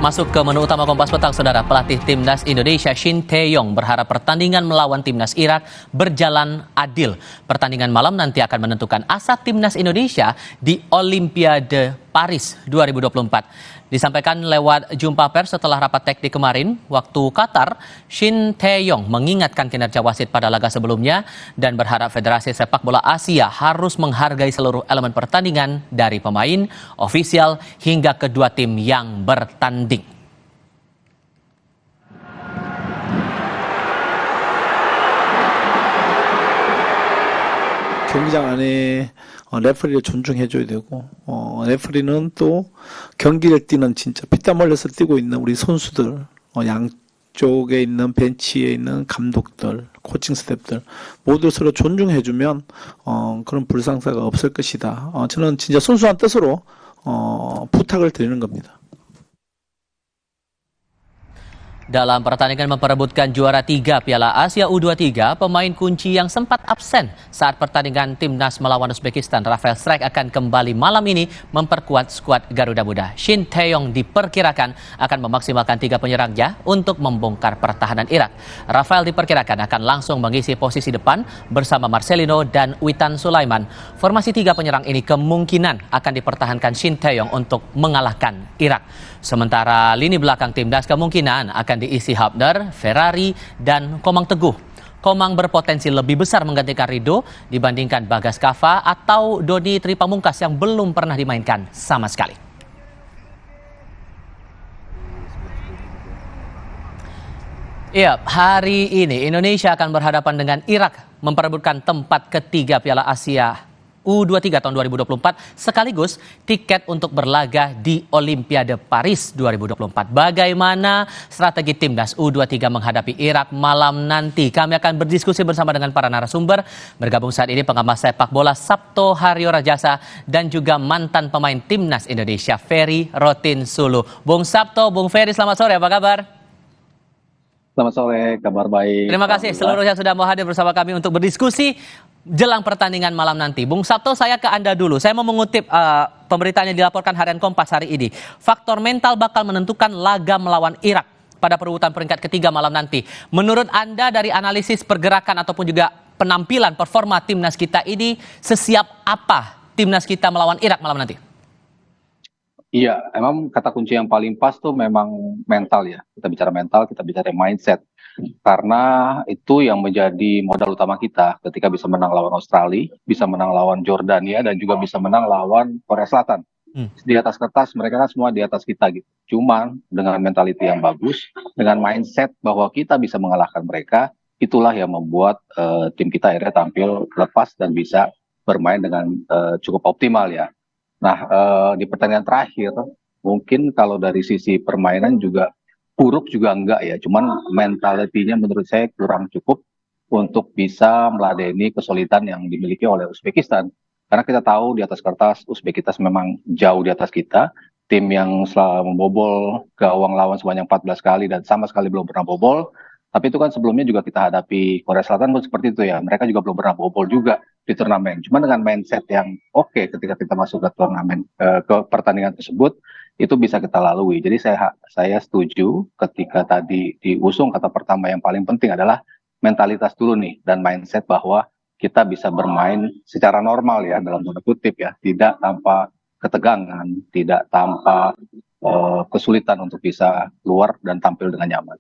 Masuk ke menu utama Kompas Petang, Saudara. Pelatih Timnas Indonesia Shin Tae-yong berharap pertandingan melawan Timnas Irak berjalan adil. Pertandingan malam nanti akan menentukan asa Timnas Indonesia di Olimpiade Paris 2024. Disampaikan lewat jumpa pers setelah rapat teknik kemarin, waktu Qatar, Shin Tae-yong mengingatkan kinerja wasit pada laga sebelumnya dan berharap Federasi Sepak Bola Asia harus menghargai seluruh elemen pertandingan dari pemain, ofisial, hingga kedua tim yang bertanding. 경기장 안에 레퍼리를 존중해줘야 되고 레퍼리는 또 경기를 뛰는 진짜 피땀 흘려서 뛰고 있는 우리 선수들 양쪽에 있는 벤치에 있는 감독들 코칭 스태프들 모두 서로 존중해주면 그런 불상사가 없을 것이다. 저는 진짜 순수한 뜻으로 부탁을 드리는 겁니다. Dalam pertandingan memperebutkan juara 3 Piala Asia U23, pemain kunci yang sempat absen saat pertandingan Timnas melawan Uzbekistan, Rafael Strijk akan kembali malam ini memperkuat skuad Garuda Muda. Shin Tae-yong diperkirakan akan memaksimalkan 3 penyerangnya untuk membongkar pertahanan Irak. Rafael diperkirakan akan langsung mengisi posisi depan bersama Marcelino dan Witan Sulaiman. Formasi 3 penyerang ini kemungkinan akan dipertahankan Shin Tae-yong untuk mengalahkan Irak. Sementara lini belakang Timnas kemungkinan akan diisi Hapner, Ferrari, dan Komang Teguh. Komang berpotensi lebih besar menggantikan Ridho dibandingkan Bagas Kava atau Doni Tripamungkas yang belum pernah dimainkan sama sekali. Iya, hari ini Indonesia akan berhadapan dengan Irak memperebutkan tempat ketiga Piala Asia U23 tahun 2024 sekaligus tiket untuk berlaga di Olimpiade Paris 2024. Bagaimana strategi Timnas U23 menghadapi Irak malam nanti? Kami akan berdiskusi bersama dengan para narasumber. Bergabung saat ini pengamat sepak bola Sabto Haryo Rajasa dan juga mantan pemain Timnas Indonesia Ferry Rotin Sulu. Bung Sabto, Bung Ferry, selamat sore, apa kabar? Selamat sore, kabar baik. Terima kasih seluruhnya sudah mau hadir bersama kami untuk berdiskusi jelang pertandingan malam nanti. Bung Sabto, saya ke Anda dulu. Saya mau mengutip pemberitaan yang dilaporkan Harian Kompas hari ini. Faktor mental bakal menentukan laga melawan Irak pada perebutan peringkat ketiga malam nanti. Menurut Anda dari analisis pergerakan ataupun juga penampilan performa timnas kita ini, sesiap apa timnas kita melawan Irak malam nanti? Iya, emang kata kunci yang paling pas tuh memang mental ya. Kita bicara mental, kita bicara mindset. Karena itu yang menjadi modal utama kita ketika bisa menang lawan Australia, bisa menang lawan Jordania, dan juga bisa menang lawan Korea Selatan. Di atas kertas mereka kan semua di atas kita gitu. Cuman dengan mentality yang bagus, dengan mindset bahwa kita bisa mengalahkan mereka, itulah yang membuat tim kita akhirnya tampil lepas dan bisa bermain dengan cukup optimal ya. Nah, di pertandingan terakhir, mungkin kalau dari sisi permainan juga buruk juga enggak ya. Cuman mentalitinya menurut saya kurang cukup untuk bisa meladeni kesulitan yang dimiliki oleh Uzbekistan. Karena kita tahu di atas kertas Uzbekistan memang jauh di atas kita. Tim yang selalu membobol gawang lawan sebanyak 14 kali dan sama sekali belum pernah bobol. Tapi itu kan sebelumnya juga kita hadapi Korea Selatan pun seperti itu ya. Mereka juga belum pernah bobol juga di turnamen. Cuma dengan mindset yang oke ketika kita masuk ke turnamen, ke pertandingan tersebut, itu bisa kita lalui. Jadi saya setuju ketika tadi diusung kata pertama yang paling penting adalah mentalitas dulu nih dan mindset bahwa kita bisa bermain secara normal ya dalam tanda kutip ya, tidak tanpa ketegangan, tidak tanpa kesulitan untuk bisa keluar dan tampil dengan nyaman.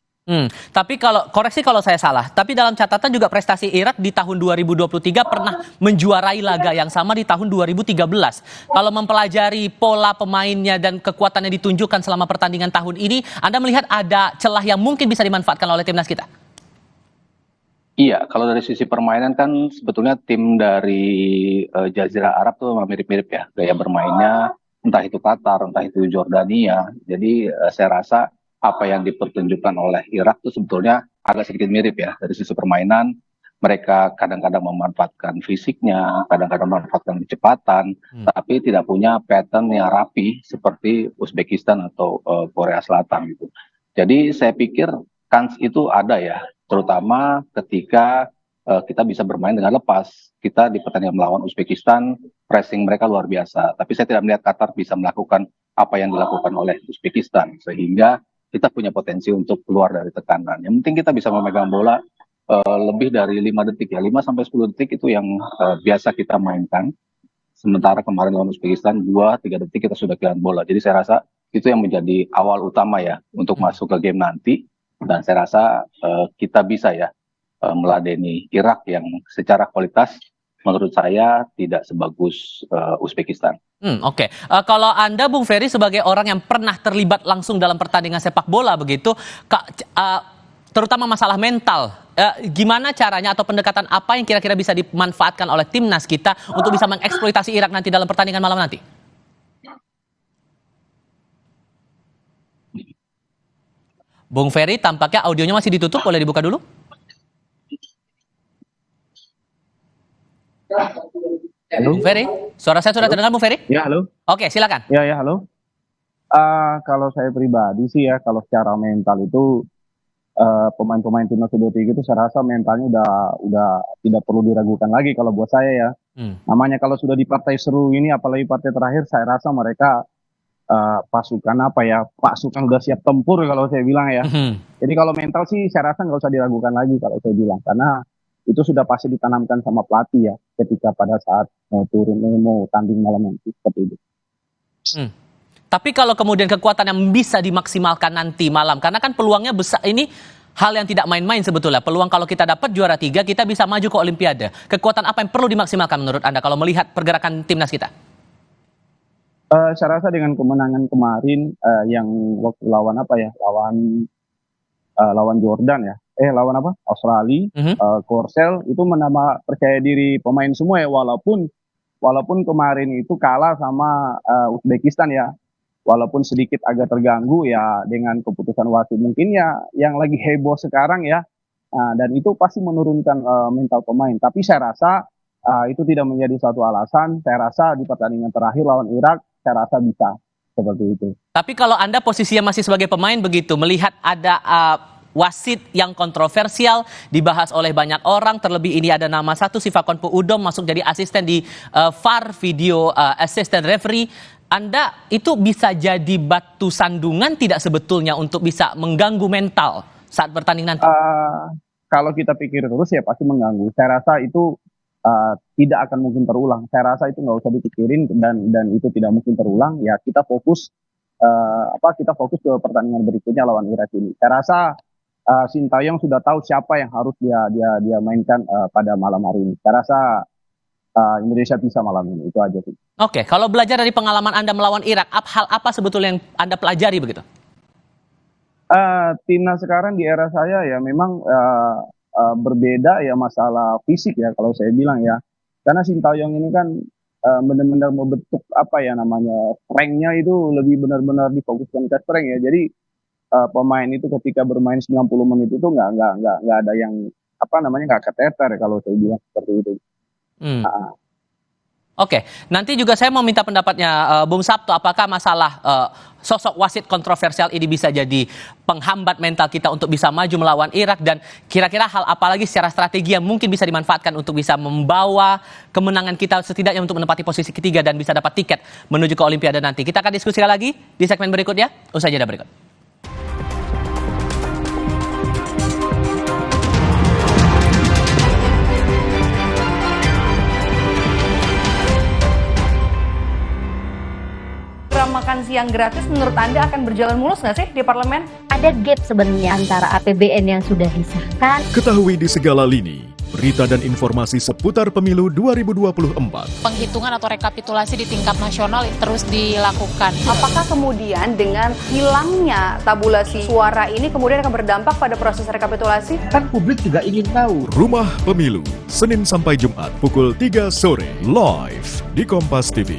Tapi koreksi kalau saya salah, tapi dalam catatan juga prestasi Irak di tahun 2023 pernah menjuarai laga yang sama di tahun 2013. Kalau mempelajari pola pemainnya dan kekuatannya ditunjukkan selama pertandingan tahun ini, Anda melihat ada celah yang mungkin bisa dimanfaatkan oleh timnas kita? Iya, kalau dari sisi permainan kan sebetulnya tim dari Jazirah Arab tuh mirip-mirip ya, gaya bermainnya, entah itu Qatar, entah itu Jordania. Jadi saya rasa apa yang dipertunjukkan oleh Irak itu sebetulnya agak sedikit mirip ya dari sisi permainan. Mereka kadang-kadang memanfaatkan fisiknya, kadang-kadang memanfaatkan kecepatan, tapi tidak punya pattern yang rapi seperti Uzbekistan atau Korea Selatan gitu. Jadi saya pikir kans itu ada ya, terutama ketika kita bisa bermain dengan lepas. Kita di pertandingan melawan Uzbekistan, pressing mereka luar biasa. Tapi saya tidak melihat Qatar bisa melakukan apa yang dilakukan oleh Uzbekistan, sehingga kita punya potensi untuk keluar dari tekanan. Yang penting kita bisa memegang bola lebih dari 5 detik ya, 5 sampai 10 detik itu yang biasa kita mainkan. Sementara kemarin lawan Uzbekistan 2-3 detik kita sudah kehilangan bola. Jadi saya rasa itu yang menjadi awal utama ya untuk masuk ke game nanti. Dan saya rasa kita bisa ya meladeni Irak yang secara kualitas menurut saya tidak sebagus Uzbekistan. Oke. Kalau Anda, Bung Ferry, sebagai orang yang pernah terlibat langsung dalam pertandingan sepak bola begitu, terutama masalah mental, gimana caranya atau pendekatan apa yang kira-kira bisa dimanfaatkan oleh timnas kita untuk bisa mengeksploitasi Irak nanti dalam pertandingan malam nanti? Bung Ferry, tampaknya audionya masih ditutup, boleh dibuka dulu? Bung Ferry, suara saya sudah terdengar, Bung Ferry? Ya, halo. Oke, silakan. Ya, halo. Kalau saya pribadi sih ya, kalau secara mental itu pemain-pemain timnas U23 itu saya rasa mentalnya udah tidak perlu diragukan lagi kalau buat saya ya. Namanya kalau sudah di partai seru ini, apalagi partai terakhir, saya rasa mereka pasukan udah siap tempur kalau saya bilang ya. Jadi kalau mental sih saya rasa nggak usah diragukan lagi kalau saya bilang, karena itu sudah pasti ditanamkan sama pelatih ya ketika pada saat mau tanding malam nanti seperti itu. Tapi kalau kemudian kekuatan yang bisa dimaksimalkan nanti malam, karena kan peluangnya besar, ini hal yang tidak main-main sebetulnya. Peluang kalau kita dapat juara 3, kita bisa maju ke Olimpiade. Kekuatan apa yang perlu dimaksimalkan menurut Anda kalau melihat pergerakan timnas kita? Saya rasa dengan kemenangan kemarin yang waktu lawan Jordan ya, Australia, Korsel itu menambah percaya diri pemain semua ya, walaupun kemarin itu kalah sama Uzbekistan ya, walaupun sedikit agak terganggu ya dengan keputusan wasit. Mungkin ya yang lagi heboh sekarang ya, dan itu pasti menurunkan mental pemain. Tapi saya rasa itu tidak menjadi suatu alasan. Saya rasa di pertandingan terakhir lawan Irak, saya rasa bisa seperti itu. Tapi kalau Anda posisinya masih sebagai pemain begitu, melihat ada wasit yang kontroversial dibahas oleh banyak orang, terlebih ini ada nama satu si Fakon Udom masuk jadi asisten di VAR, video assistant referee. Anda itu bisa jadi batu sandungan tidak sebetulnya untuk bisa mengganggu mental saat bertanding nanti? Kalau kita pikir terus ya pasti mengganggu. Saya rasa itu tidak akan mungkin terulang. Saya rasa itu nggak usah dipikirin dan itu tidak mungkin terulang. Ya kita fokus ke pertandingan berikutnya lawan Irak ini. Saya rasa Sintayong sudah tahu siapa yang harus dia mainkan pada malam hari ini. Saya rasa Indonesia bisa malam ini, itu aja sih. Oke, kalau belajar dari pengalaman Anda melawan Irak, hal apa sebetulnya yang Anda pelajari begitu? Timnas sekarang di era saya ya memang berbeda ya masalah fisik ya kalau saya bilang ya. Karena Sintayong ini kan benar-benar membentuk strength-nya itu lebih benar-benar difokuskan ke strength ya. Jadi pemain itu ketika bermain 90 menit itu nggak ada yang nggak keteter kalau saya bilang seperti itu. Oke, nanti juga saya mau minta pendapatnya Bung Sabto, apakah masalah sosok wasit kontroversial ini bisa jadi penghambat mental kita untuk bisa maju melawan Irak, dan kira-kira hal apa lagi secara strategi yang mungkin bisa dimanfaatkan untuk bisa membawa kemenangan kita setidaknya untuk menempati posisi ketiga dan bisa dapat tiket menuju ke Olimpiade nanti. Kita akan diskusikan lagi di segmen berikutnya, usai jeda berikut. Makan siang gratis menurut Anda akan berjalan mulus nggak sih di parlemen? Ada gap sebenarnya antara APBN yang sudah disahkan. Ketahui di segala lini, berita dan informasi seputar pemilu 2024. Penghitungan atau rekapitulasi di tingkat nasional terus dilakukan. Apakah kemudian dengan hilangnya tabulasi suara ini kemudian akan berdampak pada proses rekapitulasi? Kan publik juga ingin tahu. Rumah Pemilu, Senin sampai Jumat pukul 3 sore, live di Kompas TV.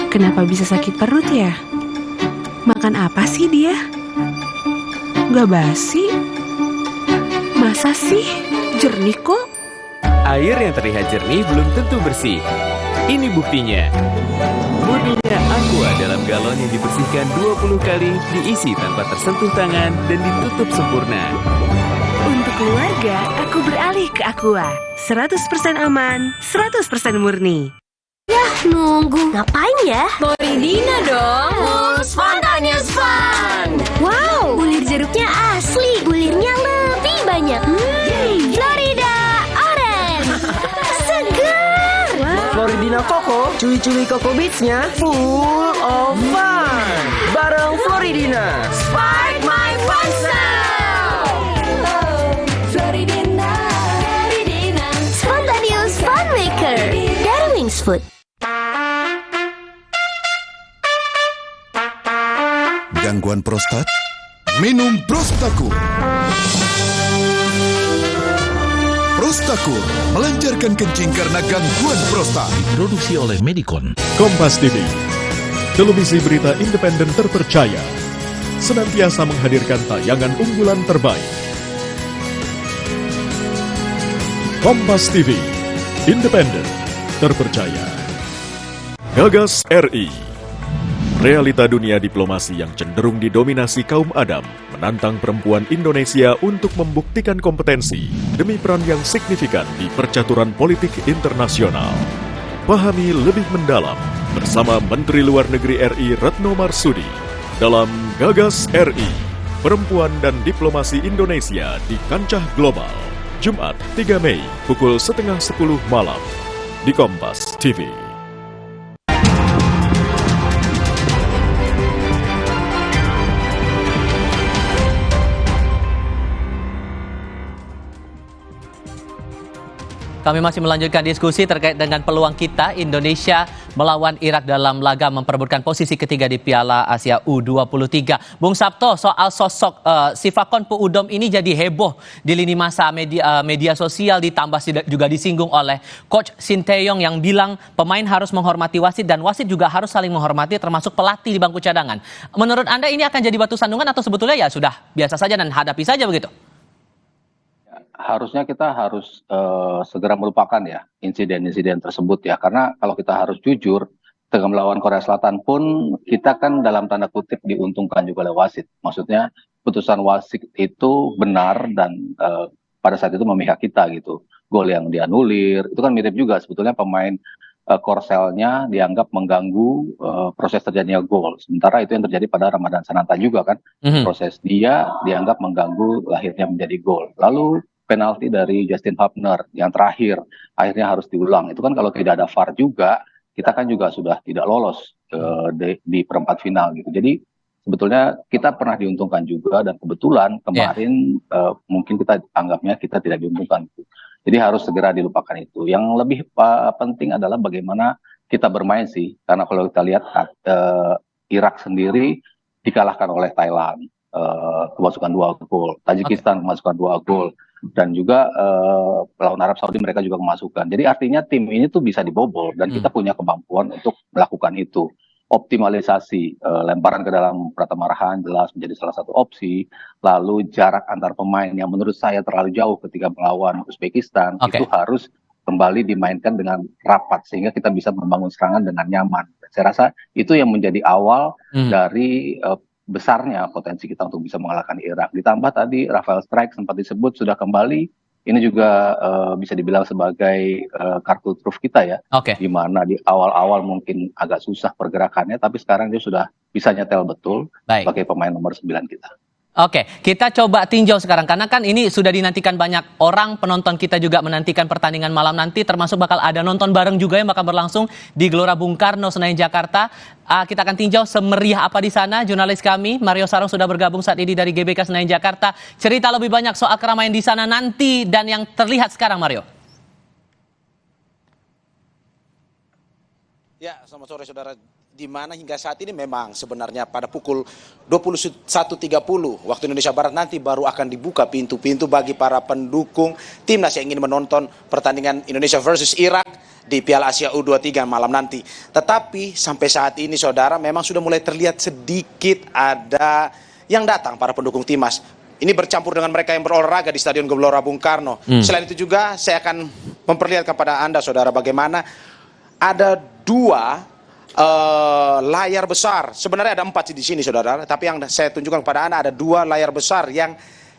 Kenapa bisa sakit perut ya? Makan apa sih dia? Gak basi? Masa sih? Jernih kok? Air yang terlihat jernih belum tentu bersih. Ini buktinya. Murninya Aqua dalam galon yang dibersihkan 20 kali, diisi tanpa tersentuh tangan dan ditutup sempurna. Untuk keluarga, aku beralih ke Aqua. 100% aman, 100% murni. Nunggu. Ngapain ya? Floridina dong. Spontaneous Fun. Wow, bulir jeruknya asli. Bulirnya lebih banyak. Florida Orange. Segar. Floridina Coco, cuy-cuy Coco Beats-nya full of fun. Bareng Floridina. Spark my fun sound. Floridina. Spontaneous Fun Maker. Dari Wings Food. Gangguan prostat? Minum Prostakur. Prostakur melancarkan kencing karena gangguan prostat. Produksi oleh Medicon. Kompas TV, televisi berita independen terpercaya, senantiasa menghadirkan tayangan unggulan terbaik. Kompas TV, independen, terpercaya. Gagas RI. Realita dunia diplomasi yang cenderung didominasi kaum Adam menantang perempuan Indonesia untuk membuktikan kompetensi demi peran yang signifikan di percaturan politik internasional. Pahami lebih mendalam bersama Menteri Luar Negeri RI Retno Marsudi dalam Gagas RI, Perempuan dan Diplomasi Indonesia di Kancah Global. Jumat 3 Mei pukul 9:30 malam di Kompas TV. Kami masih melanjutkan diskusi terkait dengan peluang kita Indonesia melawan Irak dalam laga memperebutkan posisi ketiga di Piala Asia U23. Bung Sabto, soal sosok Sifakon Puudom ini jadi heboh di lini masa media sosial, ditambah juga disinggung oleh Coach Sinteyong yang bilang pemain harus menghormati wasit dan wasit juga harus saling menghormati termasuk pelatih di bangku cadangan. Menurut Anda ini akan jadi batu sandungan atau sebetulnya ya sudah biasa saja dan hadapi saja begitu? Harusnya kita harus segera melupakan ya insiden-insiden tersebut ya, karena kalau kita harus jujur, dengan melawan Korea Selatan pun kita kan dalam tanda kutip diuntungkan juga oleh wasit. Maksudnya putusan wasit itu benar dan pada saat itu memihak kita gitu. Gol yang dianulir itu kan mirip juga sebetulnya pemain Korselnya dianggap mengganggu proses terjadinya gol. Sementara itu yang terjadi pada Ramadan Sananta juga kan. Proses dia dianggap mengganggu lahirnya menjadi gol. Lalu penalti dari Justin Hubner yang terakhir akhirnya harus diulang. Itu kan kalau tidak ada VAR juga, kita kan juga sudah tidak lolos di perempat final gitu. Jadi sebetulnya kita pernah diuntungkan juga dan kebetulan kemarin mungkin kita anggapnya kita tidak diuntungkan. Jadi harus segera dilupakan itu. Yang lebih penting adalah bagaimana kita bermain sih. Karena kalau kita lihat Irak sendiri dikalahkan oleh Thailand, kemasukan 2 gol. Tajikistan kemasukan 2 gol. Dan juga lawan Arab Saudi mereka juga kemasukan. Jadi artinya tim ini tuh bisa dibobol dan kita punya kemampuan untuk melakukan itu. Optimalisasi lemparan ke dalam Pratama Arhan jelas menjadi salah satu opsi. Lalu jarak antar pemain yang menurut saya terlalu jauh ketika melawan Uzbekistan itu harus kembali dimainkan dengan rapat sehingga kita bisa membangun serangan dengan nyaman. Saya rasa itu yang menjadi awal dari besarnya potensi kita untuk bisa mengalahkan Irak. Ditambah tadi Rafael Strike sempat disebut sudah kembali. Ini juga bisa dibilang sebagai kartu truf kita ya. Di mana di awal-awal mungkin agak susah pergerakannya, tapi sekarang dia sudah bisa nyetel betul sebagai pemain nomor 9 kita. Oke, kita coba tinjau sekarang karena kan ini sudah dinantikan banyak orang, penonton kita juga menantikan pertandingan malam nanti, termasuk bakal ada nonton bareng juga yang bakal berlangsung di Gelora Bung Karno, Senayan, Jakarta. Kita akan tinjau semeriah apa di sana. Jurnalis kami Mario Sarung sudah bergabung saat ini dari GBK Senayan, Jakarta. Cerita lebih banyak soal keramaian di sana nanti dan yang terlihat sekarang, Mario. Ya, selamat sore saudara. Di mana hingga saat ini memang sebenarnya pada pukul 21.30 waktu Indonesia Barat nanti baru akan dibuka pintu-pintu bagi para pendukung timnas yang ingin menonton pertandingan Indonesia versus Irak di Piala Asia U23 malam nanti. Tetapi sampai saat ini saudara memang sudah mulai terlihat sedikit ada yang datang para pendukung timnas. Ini bercampur dengan mereka yang berolahraga di Stadion Gelora Bung Karno. Selain itu juga saya akan memperlihatkan pada Anda saudara bagaimana ada 2 layar besar. Sebenarnya ada 4 di sini saudara, tapi yang saya tunjukkan kepada Anda ada 2 layar besar yang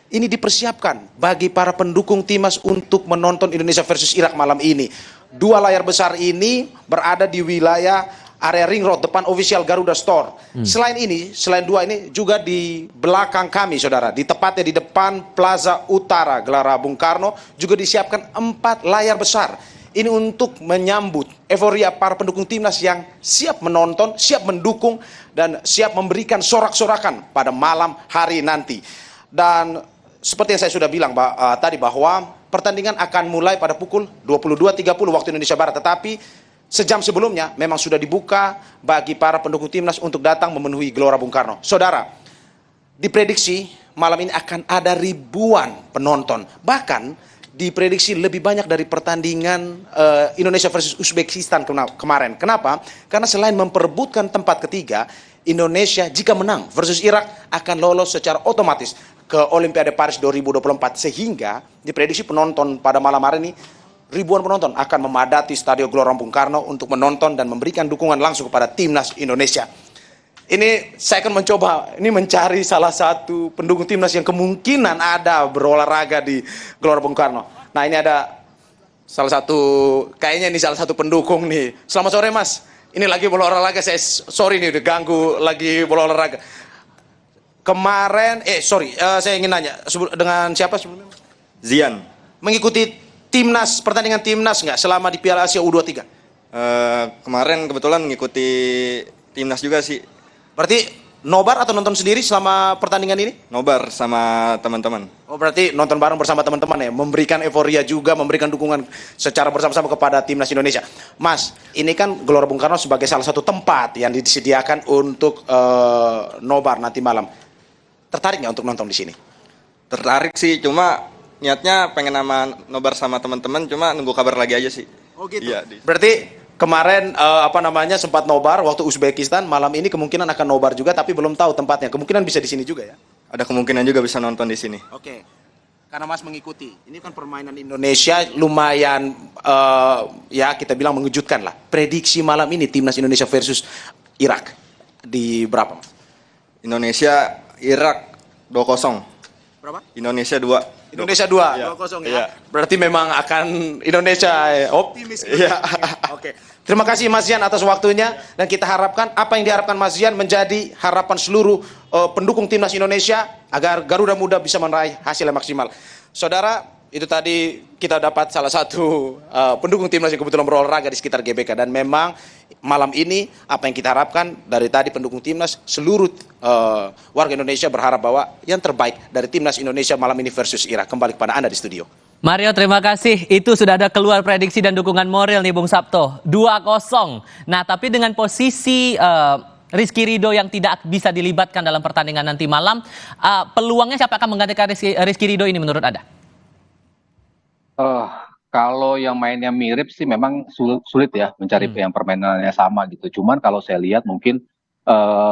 ini dipersiapkan bagi para pendukung timnas untuk menonton Indonesia versus Irak malam ini. 2 layar besar ini berada di wilayah area Ring Road depan official Garuda Store. Selain 2 ini juga di belakang kami, saudara, di tepatnya di depan Plaza Utara Gelora Bung Karno juga disiapkan 4 layar besar. Ini untuk menyambut euforia para pendukung timnas yang siap menonton, siap mendukung, dan siap memberikan sorak-sorakan pada malam hari nanti. Dan seperti yang saya sudah bilang tadi bahwa pertandingan akan mulai pada pukul 22.30 waktu Indonesia Barat. Tetapi sejam sebelumnya memang sudah dibuka bagi para pendukung timnas untuk datang memenuhi Gelora Bung Karno. Saudara, diprediksi malam ini akan ada ribuan penonton. Bahkan diprediksi lebih banyak dari pertandingan Indonesia versus Uzbekistan kemarin. Kenapa? Karena selain memperebutkan tempat ketiga, Indonesia jika menang versus Irak akan lolos secara otomatis ke Olimpiade Paris 2024, sehingga diprediksi penonton pada malam hari ini ribuan penonton akan memadati Stadion Gelora Bung Karno untuk menonton dan memberikan dukungan langsung kepada timnas Indonesia. Ini saya akan mencoba mencari salah satu pendukung timnas yang kemungkinan ada berolahraga di Gelora Bung Karno. Nah, ini ada salah satu pendukung nih. Selamat sore, Mas. Ini lagi berolahraga, saya sorry nih udah ganggu lagi berolahraga. Kemarin, saya ingin nanya dengan siapa sebelumnya? Zian. Mengikuti pertandingan timnas nggak selama di Piala Asia U23? Kemarin kebetulan mengikuti timnas juga sih. Berarti nobar atau nonton sendiri selama pertandingan ini? Nobar sama teman-teman. Oh, berarti nonton bareng bersama teman-teman ya, memberikan euforia juga, memberikan dukungan secara bersama-sama kepada timnas Indonesia. Mas, ini kan Gelora Bung Karno sebagai salah satu tempat yang disediakan untuk nobar nanti malam. Tertarik nggak untuk nonton di sini? Tertarik sih, cuma niatnya pengen nobar sama teman-teman, cuma nunggu kabar lagi aja sih. Oh gitu. Iya, berarti kemarin sempat nobar waktu Uzbekistan, malam ini kemungkinan akan nobar juga tapi belum tahu tempatnya. Kemungkinan bisa di sini juga ya? Ada kemungkinan juga bisa nonton di sini. Oke. Karena Mas mengikuti. Ini kan permainan Indonesia lumayan ya kita bilang mengejutkan lah. Prediksi malam ini timnas Indonesia versus Irak di berapa, Mas? Indonesia Irak 2-0. Berapa? Indonesia 2. Indonesia 2, 2-0 ya. Iya. Berarti memang akan Indonesia optimis. Iya. Oke. Terima kasih Mas Zian atas waktunya, dan kita harapkan apa yang diharapkan Mas Zian menjadi harapan seluruh pendukung timnas Indonesia agar Garuda Muda bisa meraih hasil yang maksimal. Saudara, itu tadi kita dapat salah satu pendukung timnas yang kebetulan berolahraga di sekitar GBK, dan memang malam ini apa yang kita harapkan dari tadi pendukung timnas, seluruh warga Indonesia berharap bahwa yang terbaik dari timnas Indonesia malam ini versus Irak. Kembali kepada Anda di studio. Mario, terima kasih. Itu sudah ada keluar prediksi dan dukungan moral nih Bung Sabto. 2-0. Nah, tapi dengan posisi Rizky Ridho yang tidak bisa dilibatkan dalam pertandingan nanti malam, peluangnya siapa akan menggantikan Rizky Ridho ini menurut Anda? Kalau yang mainnya mirip sih memang sulit ya mencari yang permainannya sama gitu. Cuman kalau saya lihat mungkin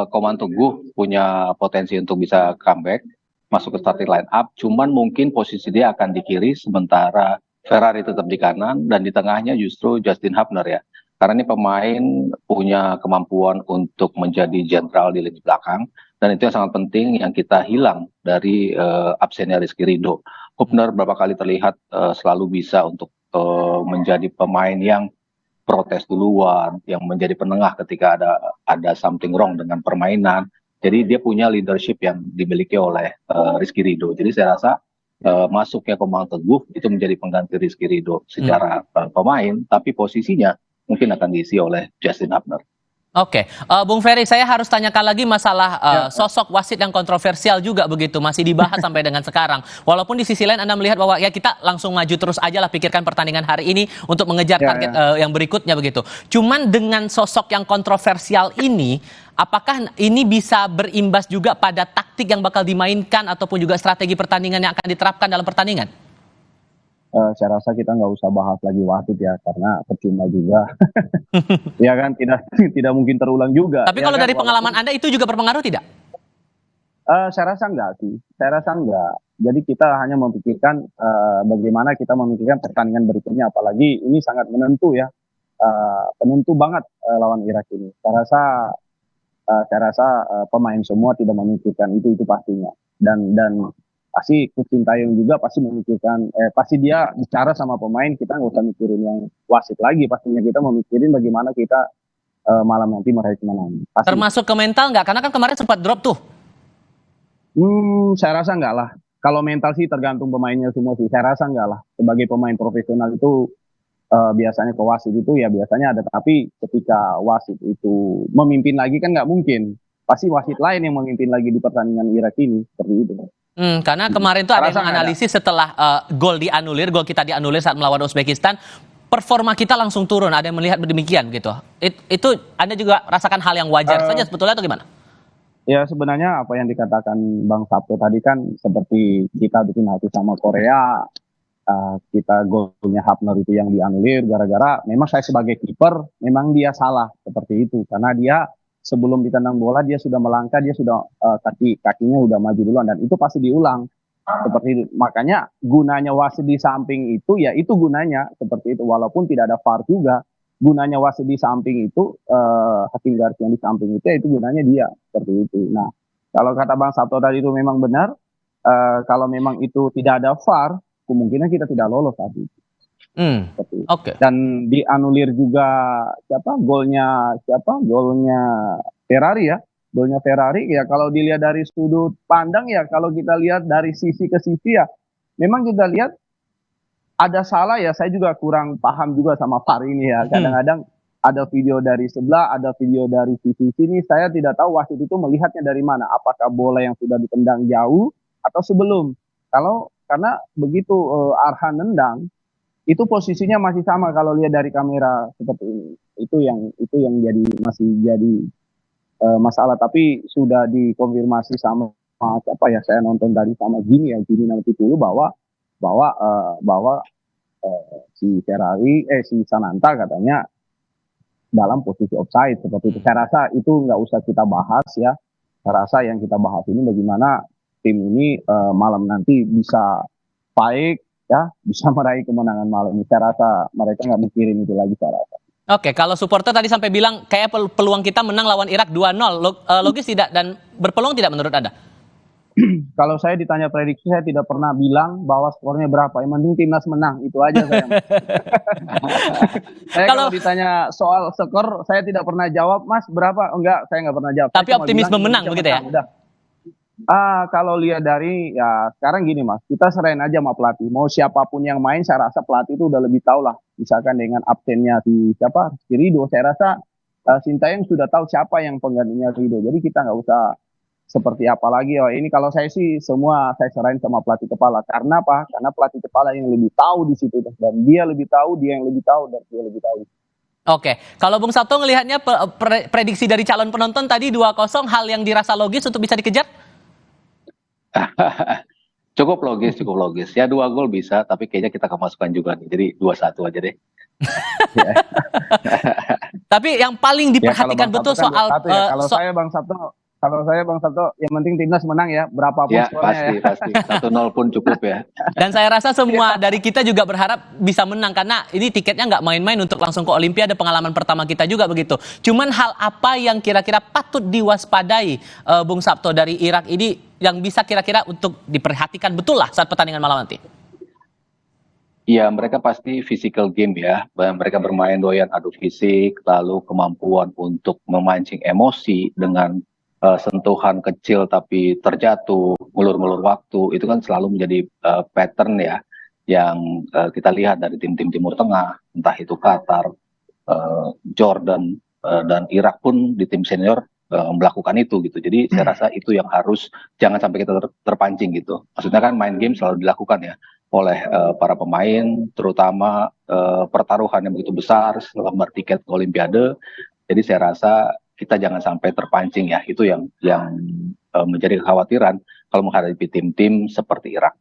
Koman Teguh punya potensi untuk bisa comeback, masuk ke starting line up. Cuman mungkin posisi dia akan di kiri, sementara Ferrari tetap di kanan, dan di tengahnya justru Justin Hubner ya. Karena ini pemain punya kemampuan untuk menjadi jenderal di lini belakang, dan itu yang sangat penting yang kita hilang dari absennya Rizky Ridho. Hubner beberapa kali terlihat selalu bisa untuk menjadi pemain yang protes duluan, yang menjadi penengah ketika ada something wrong dengan permainan. Jadi dia punya leadership yang dimiliki oleh Rizky Ridho. Jadi saya rasa masuknya Koman Teguh itu menjadi pengganti Rizky Ridho secara pemain, tapi posisinya mungkin akan diisi oleh Justin Hubner. Oke, Bung Ferry, saya harus tanyakan lagi masalah sosok wasit yang kontroversial juga begitu, masih dibahas sampai dengan sekarang. Walaupun di sisi lain Anda melihat bahwa ya kita langsung maju terus aja lah, pikirkan pertandingan hari ini untuk mengejar target yang berikutnya begitu. Cuman dengan sosok yang kontroversial ini, apakah ini bisa berimbas juga pada taktik yang bakal dimainkan ataupun juga strategi pertandingan yang akan diterapkan dalam pertandingan? Saya rasa kita nggak usah bahas lagi wasit ya, karena percuma juga. Ya kan, tidak mungkin terulang juga. Tapi kalau dari pengalaman Anda itu juga berpengaruh tidak? Saya rasa enggak sih, saya rasa enggak. Jadi kita hanya memikirkan bagaimana kita memikirkan pertandingan berikutnya, apalagi ini sangat menentu ya, penentu banget lawan Irak ini. Saya rasa pemain semua tidak memikirkan itu pastinya. Dan pasti Coach Sintayong juga pasti memikirkan, pasti dia bicara sama pemain, kita nggak usah mikirin yang wasit lagi, pastinya kita memikirin bagaimana kita malam nanti meraih kemenangan. Pasti. Termasuk ke mental nggak? Karena kan kemarin sempat drop tuh. Saya rasa enggak lah. Kalau mental sih tergantung pemainnya semua sih. Saya rasa enggak lah. Sebagai pemain profesional itu biasanya ke wasit itu ya biasanya ada. Tapi ketika wasit itu memimpin lagi kan nggak mungkin. Pasti wasit lain yang memimpin lagi di pertandingan Irak ini. Seperti itu. Karena kemarin tuh ada yang menganalisis setelah gol kita dianulir saat melawan Uzbekistan, performa kita langsung turun. Ada yang melihat demikian gitu. Itu Anda juga rasakan hal yang wajar saja sebetulnya atau gimana? Ya sebenarnya apa yang dikatakan Bang Sabto tadi kan seperti kita bikin hati sama Korea, kita golnya Hafner itu yang dianulir gara-gara memang saya sebagai kiper memang dia salah seperti itu karena dia sebelum ditendang bola dia sudah melangkah, dia sudah kakinya udah maju duluan dan itu pasti diulang seperti itu. Makanya gunanya wasit di samping itu ya itu gunanya seperti itu walaupun tidak ada VAR juga. Gunanya wasit di samping itu, hakim garis yang di samping itu, ya itu gunanya dia, seperti itu. Nah, kalau kata Bang Sabto tadi itu memang benar, kalau memang itu tidak ada VAR, kemungkinan kita tidak lolos saat itu. Oke. Dan dianulir juga golnya Ferrari ya, golnya Ferrari ya kalau dilihat dari sudut pandang ya, kalau kita lihat dari sisi ke sisi ya, memang kita lihat ada salah ya, saya juga kurang paham juga sama VAR ini ya. Kadang-kadang ada video dari sebelah, ada video dari sisi sini. Saya tidak tahu wasit itu melihatnya dari mana. Apakah bola yang sudah ditendang jauh atau sebelum? Karena begitu Arhan nendang, itu posisinya masih sama kalau lihat dari kamera seperti ini. Itu yang masih jadi masalah. Tapi sudah dikonfirmasi sama siapa ya? Saya nonton tadi sama Gini 60 bahwa si Ferrari si Sananta katanya dalam posisi offside seperti itu. Saya rasa itu nggak usah kita bahas ya. Saya rasa yang kita bahas ini bagaimana tim ini malam nanti bisa baik ya, bisa meraih kemenangan malam ini. Saya rasa mereka nggak mikirin itu lagi saya rasa. Oke, kalau supporter tadi sampai bilang kayak peluang kita menang lawan Irak 2-0, logis tidak dan berpeluang tidak menurut Anda? Kalau saya ditanya prediksi, saya tidak pernah bilang bahwa skornya berapa. Yang penting timnas menang, itu aja saya. Kalau ditanya soal skor, saya tidak pernah jawab, Mas berapa? Enggak, saya nggak pernah jawab. Tapi optimisme menang begitu ya? Udah. Kalau lihat dari ya sekarang gini Mas, kita serahin aja sama pelatih. Mau siapapun yang main, saya rasa pelatih itu udah lebih tahu lah. Misalkan dengan absennya si Rido, saya rasa Sintayong sudah tahu siapa yang penggantinya Rido. Jadi kita nggak usah seperti apa lagi. Ini kalau saya sih semua saya serahin sama pelatih kepala. Karena apa? Karena pelatih kepala yang lebih tahu di situ dan dia lebih tahu, dia yang lebih tahu dan dia lebih tahu. Oke, kalau Bung Sabto ngelihatnya prediksi dari calon penonton tadi 2-0 hal yang dirasa logis untuk bisa dikejar? Cukup logis. Ya 2 gol bisa, tapi kayaknya kita kemasukan juga nih. Jadi 2-1 aja deh. Tapi yang paling diperhatikan betul soal kalau saya Bang Sabto, yang penting timnas menang ya, berapapun skornya pasti. 1-0 pun cukup ya. Dan saya rasa semua dari kita juga berharap bisa menang karena ini tiketnya nggak main-main untuk langsung ke Olimpiade, pengalaman pertama kita juga begitu. Cuman hal apa yang kira-kira patut diwaspadai Bung Sabto dari Irak ini yang bisa kira-kira untuk diperhatikan betul lah saat pertandingan malam nanti? Ya, mereka pasti physical game ya. Mereka bermain doyan adu fisik, lalu kemampuan untuk memancing emosi dengan sentuhan kecil tapi terjatuh, ngulur-ngulur waktu, itu kan selalu menjadi pattern ya yang kita lihat dari tim-tim Timur Tengah, entah itu Qatar, Jordan, dan Irak pun di tim senior melakukan itu gitu. Jadi saya rasa itu yang harus jangan sampai kita terpancing gitu. Maksudnya kan main game selalu dilakukan ya oleh para pemain, terutama pertaruhan yang begitu besar setelah tiket ke Olimpiade. Jadi saya rasa kita jangan sampai terpancing ya, itu yang menjadi kekhawatiran kalau menghadapi tim-tim seperti Irak.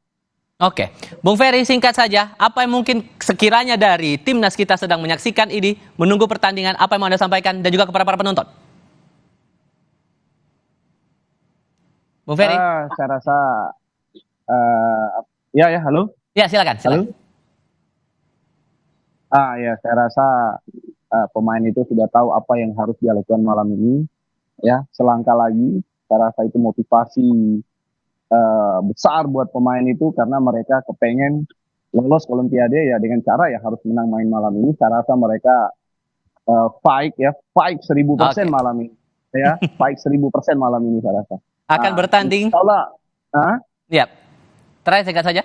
Oke, Bung Ferry singkat saja, apa yang mungkin sekiranya dari timnas kita sedang menyaksikan ini, menunggu pertandingan, apa yang mau Anda sampaikan dan juga kepada para penonton? Bung Ferry? Saya rasa, halo? Ya, silakan. Halo? Ya, saya rasa pemain itu sudah tahu apa yang harus dia lakukan malam ini ya, selangkah lagi saya rasa itu motivasi besar buat pemain itu karena mereka kepengen lolos ke Olimpiade ya dengan cara ya harus menang main malam ini. Saya rasa mereka fight 1000% malam ini ya, fight 1000% malam ini saya rasa. Akan bertanding. Insyaallah. Yap. Terakhir singkat saja.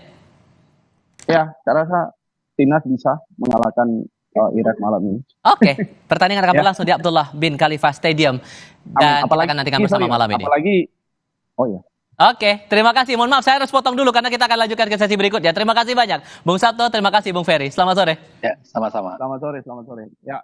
Ya, saya rasa timnas bisa mengalahkan Irak malam ini. Oke, pertandingan akan berlangsung di Abdullah bin Khalifa Stadium dan kita akan nantikan bersama malam ini. Oke, terima kasih. Mohon maaf, saya harus potong dulu karena kita akan lanjutkan ke sesi berikutnya. Terima kasih banyak, Bung Sabto. Terima kasih, Bung Ferry. Selamat sore. Ya, sama-sama. Selamat sore. Ya.